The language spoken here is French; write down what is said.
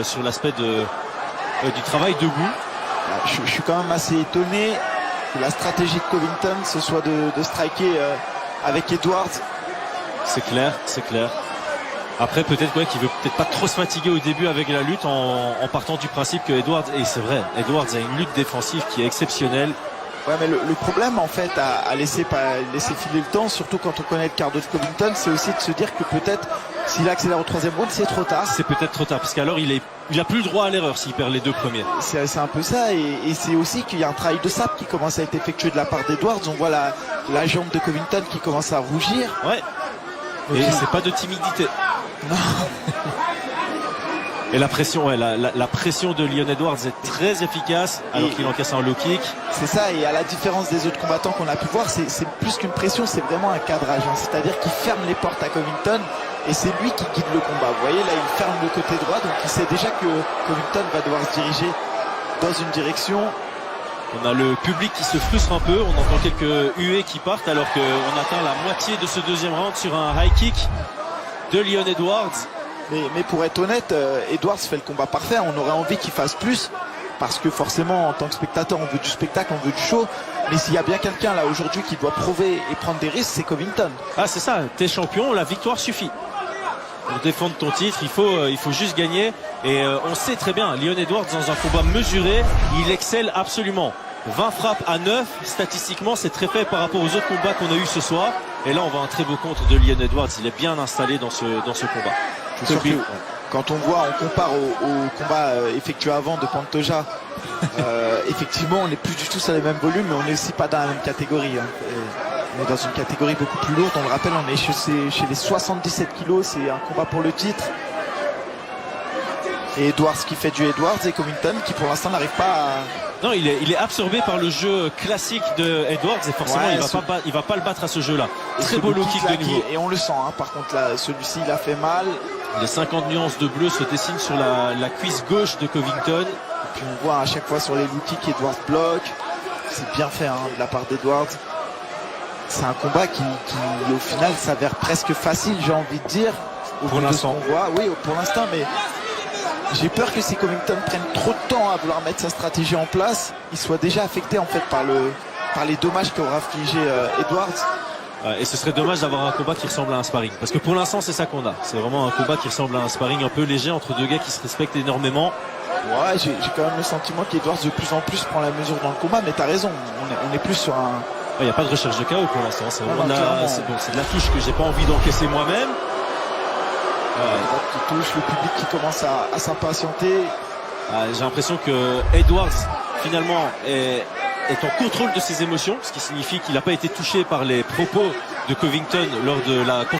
sur l'aspect du travail debout. Je suis quand même assez étonné que la stratégie de Covington ce soit de striker avec Edwards. C'est clair, c'est clair. Après peut-être qu'il veut peut-être pas trop se fatiguer au début avec la lutte en partant du principe que Edwards, et c'est vrai, Edwards a une lutte défensive qui est exceptionnelle. Ouais, mais le problème en fait à laisser filer le temps, surtout quand on connaît le cardio de Covington, c'est aussi de se dire que peut-être s'il accélère au troisième round, c'est trop tard. C'est peut-être trop tard, parce qu'alors il a plus le droit à l'erreur s'il perd les deux premiers. C'est un peu ça, et c'est aussi qu'il y a un travail de sape qui commence à être effectué de la part d'Edwards. On voit la jambe de Covington qui commence à rougir. Ouais. Et c'est pas de timidité. Non. Et la pression, ouais, la pression de Leon Edwards est très efficace alors qu'il encaisse un low kick. C'est ça, et à la différence des autres combattants qu'on a pu voir, c'est plus qu'une pression, c'est vraiment un cadrage. Hein. C'est-à-dire qu'il ferme les portes à Covington et c'est lui qui guide le combat. Vous voyez, là, il ferme le côté droit, donc il sait déjà que Covington va devoir se diriger dans une direction. On a le public qui se frustre un peu, on entend quelques huées qui partent alors qu'on atteint la moitié de ce deuxième round sur un high kick de Leon Edwards. Mais pour être honnête, Edwards fait le combat parfait. On aurait envie qu'il fasse plus, parce que forcément en tant que spectateur on veut du spectacle, on veut du show. Mais s'il y a bien quelqu'un là aujourd'hui qui doit prouver et prendre des risques, c'est Covington. Ah c'est ça, t'es champion, la victoire suffit. Pour défendre ton titre, il faut juste gagner. Et on sait très bien, Leon Edwards dans un combat mesuré, il excelle absolument. 20 frappes à 9, statistiquement c'est très faible par rapport aux autres combats qu'on a eu ce soir. Et là on voit un très beau contre de Leon Edwards, il est bien installé dans ce combat. C'est sûr que quand on compare au combat effectué avant de Pantoja, effectivement on n'est plus du tout sur les mêmes volumes, mais on n'est aussi pas dans la même catégorie. Hein. On est dans une catégorie beaucoup plus lourde, on le rappelle, on est chez les 77 kilos, c'est un combat pour le titre. Et Edwards qui fait du Edwards, et Covington qui pour l'instant n'arrive pas à... Non, il est absorbé par le jeu classique de Edwards et forcément il va pas le battre à ce jeu-là. Très beau low kick de nouveau. Et on le sent, hein. Par contre là, celui-ci il a fait mal. Les 50 nuances de bleu se dessinent sur la cuisse gauche de Covington. Et puis on voit à chaque fois sur les low kicks Edwards bloque. C'est bien fait hein, de la part d'Edwards. C'est un combat qui au final s'avère presque facile, j'ai envie de dire. Pour l'instant. Oui, pour l'instant, mais j'ai peur que si Covington prenne trop de temps à vouloir mettre sa stratégie en place, il soit déjà affecté en fait par les dommages qu'aura affligé Edwards. Et ce serait dommage d'avoir un combat qui ressemble à un sparring. Parce que pour l'instant c'est ça qu'on a. C'est vraiment un combat qui ressemble à un sparring un peu léger entre deux gars qui se respectent énormément. Ouais, j'ai quand même le sentiment qu'Edwards de plus en plus prend la mesure dans le combat, mais t'as raison, on est plus sur un... Il n'y a pas de recherche de KO pour l'instant. C'est vraiment c'est de la touche que j'ai pas envie d'encaisser moi-même. Qui touche le public qui commence à s'impatienter. J'ai l'impression que Edwards finalement est en contrôle de ses émotions, ce qui signifie qu'il n'a pas été touché par les propos de Covington lors de la